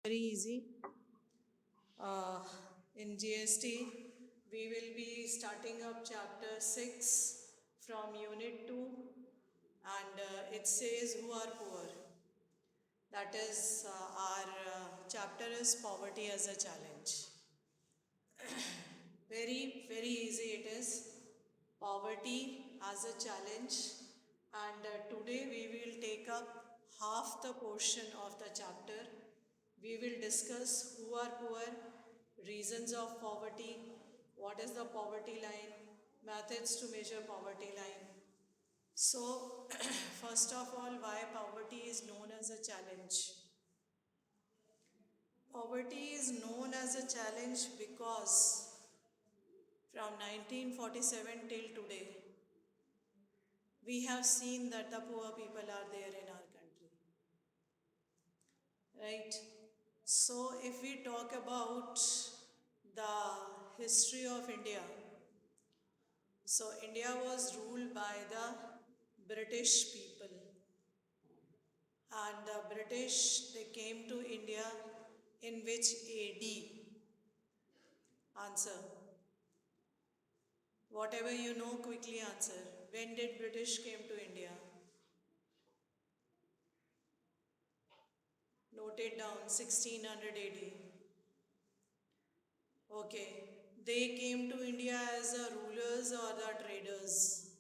Very easy. Uh, in GST, we will be starting up chapter 6 from unit 2, and it says who are poor. That is, our chapter is poverty as a challenge. Very easy it is. Poverty as a challenge, and today we will take up half the portion of the chapter. We will discuss who are poor, reasons of poverty, what is the poverty line, methods to measure poverty line. So, first of all, why poverty is known as a challenge? Poverty is known as a challenge because from 1947 till today, we have seen that the poor people are there in our country, right? So, if we talk about the history of India, so India was ruled by the British people, and the British they came to India in which AD? Answer. Whatever you know, quickly answer. When did British came to India? Note it down, 1600 AD. Okay. They came to India as the rulers or the traders?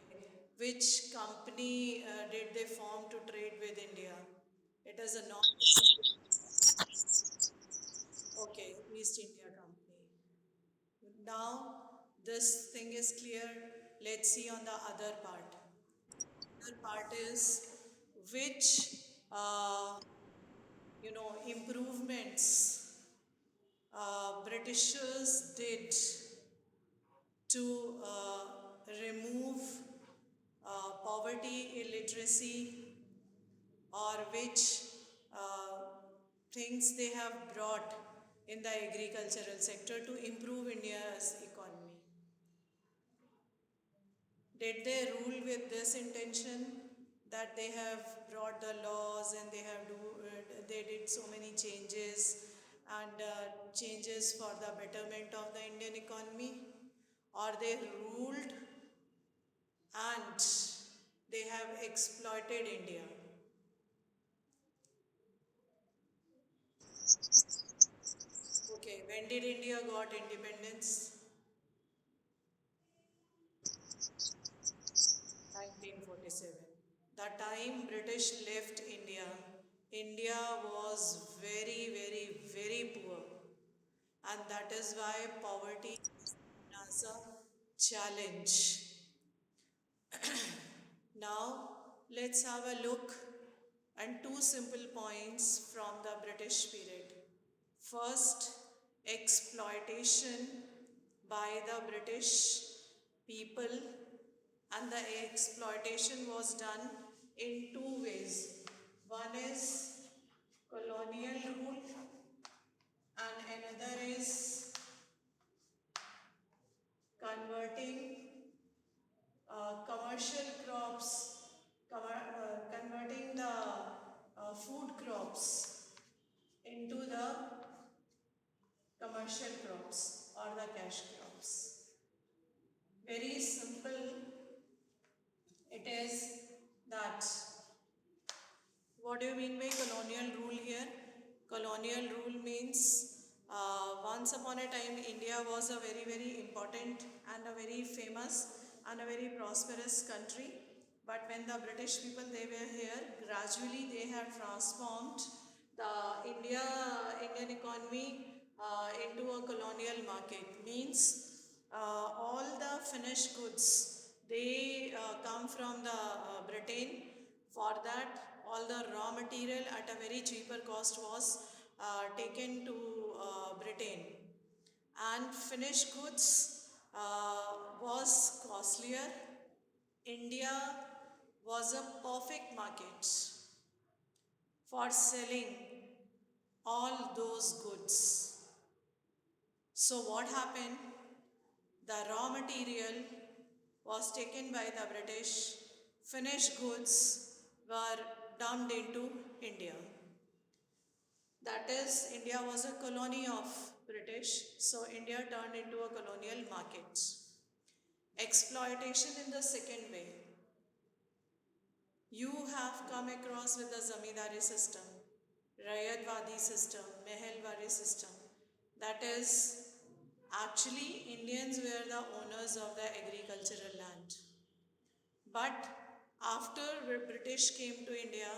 Okay. Which company did they form to trade with India? It is a non. Okay, East India Company. Now, this thing is clear. Let's see on the other part. Other part is which, uh, improvements Britishers did to remove poverty, illiteracy, or which uh, things they have brought in the agricultural sector to improve India's economy. Did they rule with this intention that they have brought the laws and they did so many changes and changes for the betterment of the Indian economy? Or they ruled and they have exploited India? Okay, when did India got independence? 1947. The time British left India, India was very poor, and that is why poverty is known as a challenge. Now, let's have a look and two simple points from the British period. First, exploitation by the British people, and the exploitation was done in two ways. One is colonial rule, and another is converting commercial crops, converting the food crops into the commercial crops or the cash crops. Very simple it is that. What do you mean by colonial rule here? Colonial rule means once upon a time India was a very important and a very famous and a very prosperous country. But when the British people they were here, gradually they have transformed the Indian economy into a colonial market. Means all the finished goods they come from the Britain. For that, all the raw material at a very cheaper cost was taken to Britain, and finished goods was costlier. India was a perfect market for selling all those goods. So what happened? The raw material was taken by the British, finished goods were dumped into India. That is, India was a colony of British, so India turned into a colonial market. Exploitation in the second way. You have come across with the zamindari system, Rayatwadi system, Mehelwadi system. That is, actually Indians were the owners of the agricultural land. But after British came to India,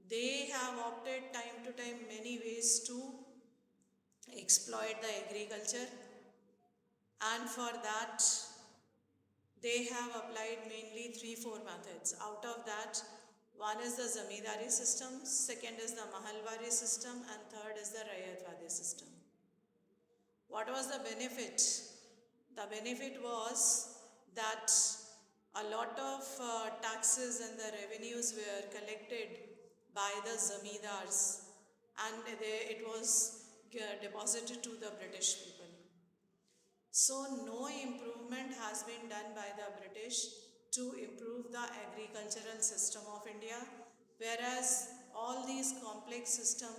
they have opted time to time many ways to exploit the agriculture, and for that they have applied mainly 3 4 methods. Out of that, one is the zamindari system, second is the mahalwari system, and third is the rayatwadi system. What was the benefit? The benefit was that a lot of taxes and the revenues were collected by the zamindars, and it was deposited to the British people. So, no improvement has been done by the British to improve the agricultural system of India, whereas all these complex systems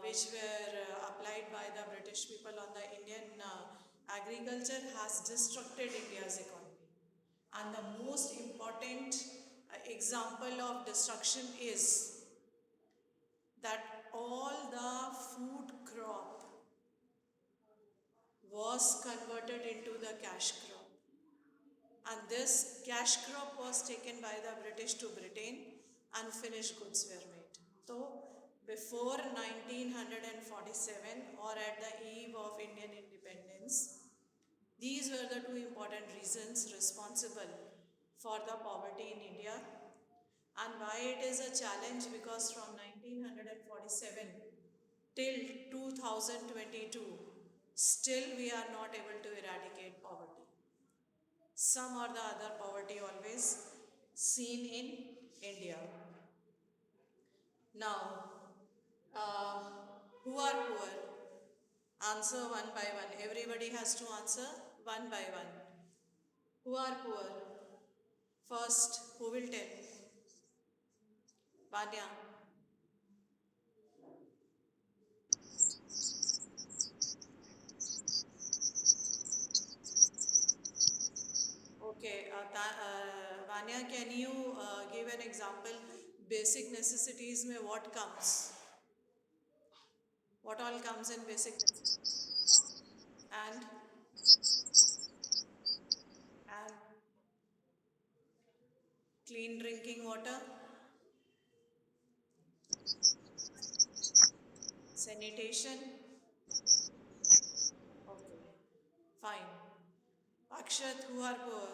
which were applied by the British people on the Indian agriculture has destructed India's economy. And the most important example of destruction is that all the food crop was converted into the cash crop. And this cash crop was taken by the British to Britain and finished goods were made. So, before 1947 or at the eve of Indian independence, these were the two important reasons responsible for the poverty in India. And why it is a challenge, because from 1947 till 2022, still we are not able to eradicate poverty. Some or the other poverty always seen in India. Now, uh, who are poor? Answer one by one. Everybody has to answer one by one. Who are poor? First, who will tell? Vanya. Okay, Vanya, can you give an example? Basic necessities में what comes? What all comes in basic necessities? And clean drinking water, sanitation. Okay, fine. Akshat, who are poor?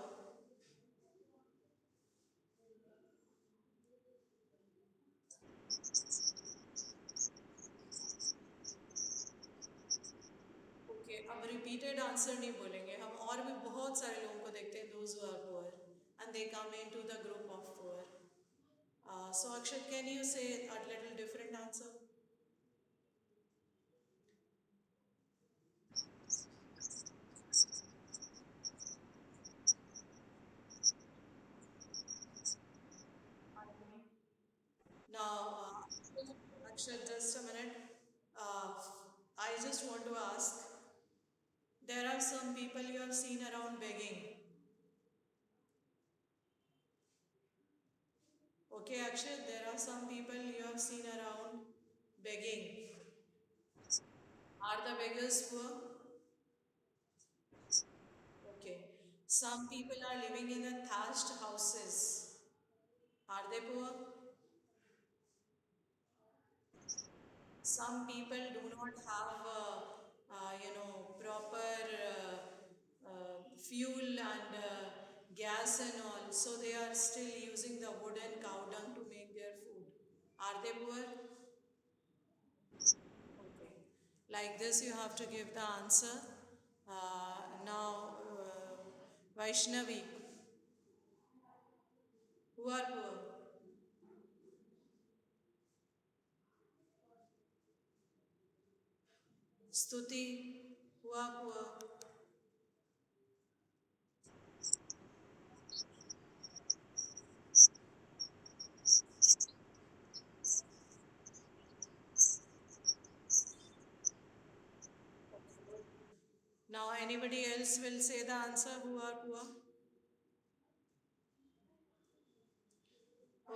Okay, अब repeated answer नहीं बोलेंगे हम, और भी बहुत सारे लोगों को देखते हैं those who are poor and they come in to the group of poor. So Akshat, can you say a little different answer? Now, Akshat, just a minute. Uh, I just want to ask, there are some people you have seen around begging. Okay, Akshat, there are some people you have seen around begging. Are the beggars poor? Okay. Some people are living in the thatched houses. Are they poor? Some people do not have, proper fuel and gas and all, so they are still using the wood and cow dung to make their food. Are they poor? Okay. Like this, you have to give the answer. Now, Vaishnavi, who are poor? Stuti, who are poor? anybody else will say the answer who are poor?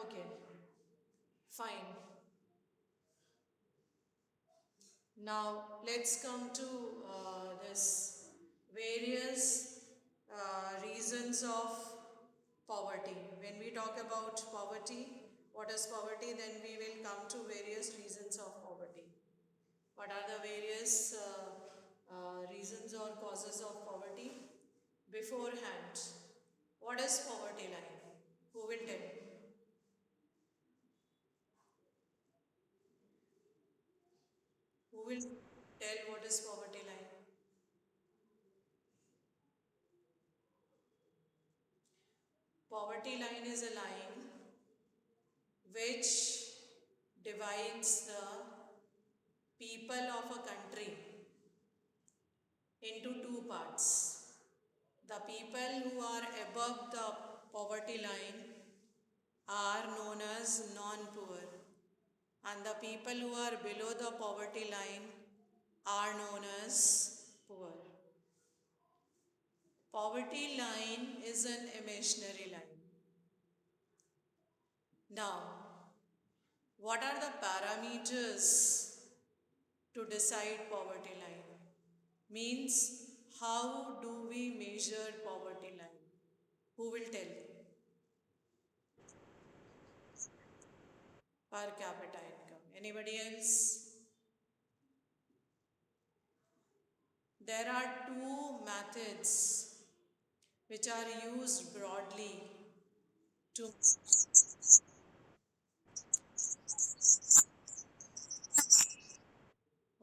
Okay, fine. Now let's come to this various reasons of poverty. When we talk about poverty, what is poverty? Then we will come to various reasons of poverty. What are the various reasons or causes of poverty? Beforehand, what is poverty line? Who will tell? Who will tell what is poverty line? Poverty line is a line which divides the people of a country into two parts. The people who are above the poverty line are known as non-poor, and the people who are below the poverty line are known as poor. Poverty line is an imaginary line. Now, what are the parameters to decide poverty line? Means, how do we measure poverty line? Who will tell? Per capita income. Anybody else? There are two methods which are used broadly to.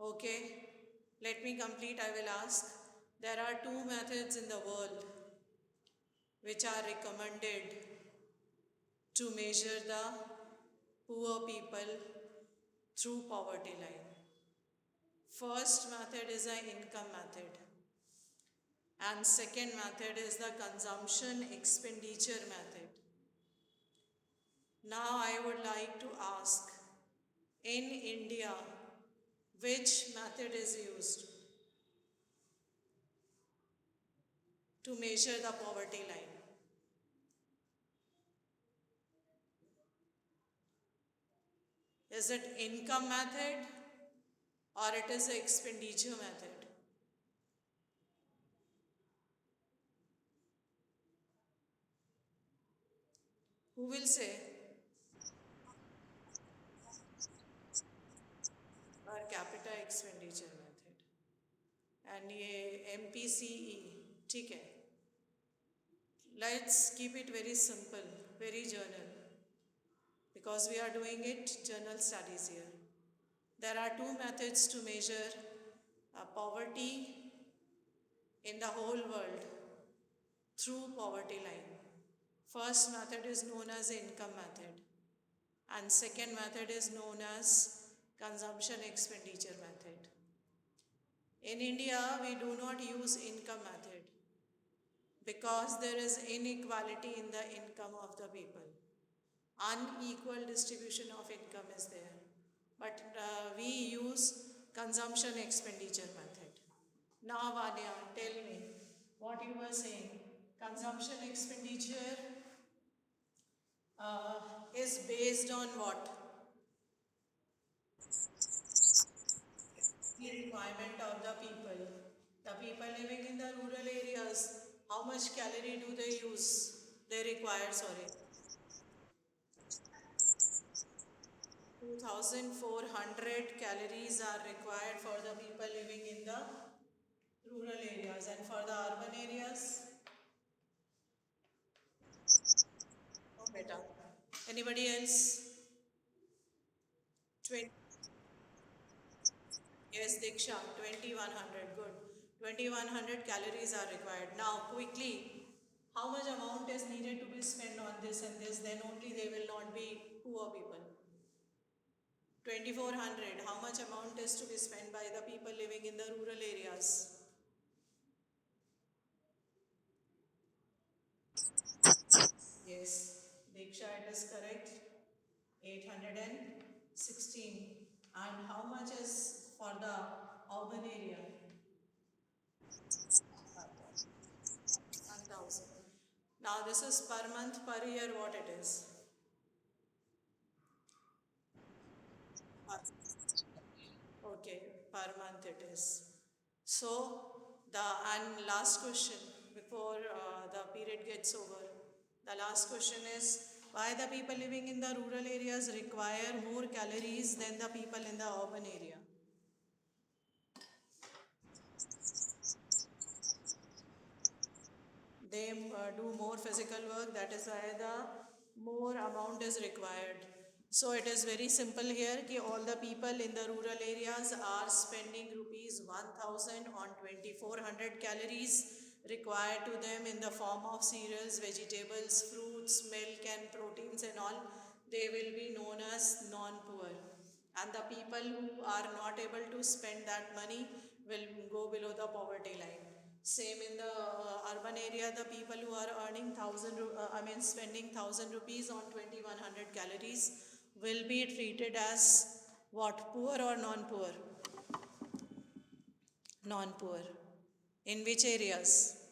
Okay, let me complete. I will ask. There are two methods in the world which are recommended to measure the poor people through poverty line. First method is an income method, and second method is the consumption expenditure method. Now I would like to ask, in India, which method is used to measure the poverty line? Is it income method or it is the expenditure method? Who will say? Per capita expenditure method. And ये MPCE, ठीक है. Let's keep it very simple, very journal, because we are doing it journal studies here. There are two methods to measure poverty in the whole world through poverty line. First method is known as income method, and second method is known as consumption expenditure method. In India, we do not use income method because there is inequality in the income of the people. Unequal distribution of income is there. But we use consumption expenditure method. Now, Vanya, tell me what you were saying. Consumption expenditure is based on what? The requirement of the people. The people living in the rural areas, how much calorie do they use? They require, sorry. 2400 calories are required for the people living in the rural areas, and for the urban areas, no beta. Anybody else? 20, yes, Diksha, 2100, good. 2100 calories are required. Now, quickly, how much amount is needed to be spent on this and this? Then only they will not be poor people. 2400, how much amount is to be spent by the people living in the rural areas? Yes, Diksha, it is correct. 816. And how much is for the urban area? Now this is per month, per year, what it is? Okay, per month it is. So the and last question before the period gets over. The last question is why the people living in the rural areas require more calories than the people in the urban area. They do more physical work, that is why the more amount is required. So it is very simple here कि all the people in the rural areas are spending rupees 1000 on 2400 calories required to them in the form of cereals, vegetables, fruits, milk and proteins and all. They will be known as non-poor, and the people who are not able to spend that money will go below the poverty line. Same in the urban area, the people who are earning spending 1000 rupees on 2100 calories will be treated as what, poor or non-poor? Non-poor. In which areas?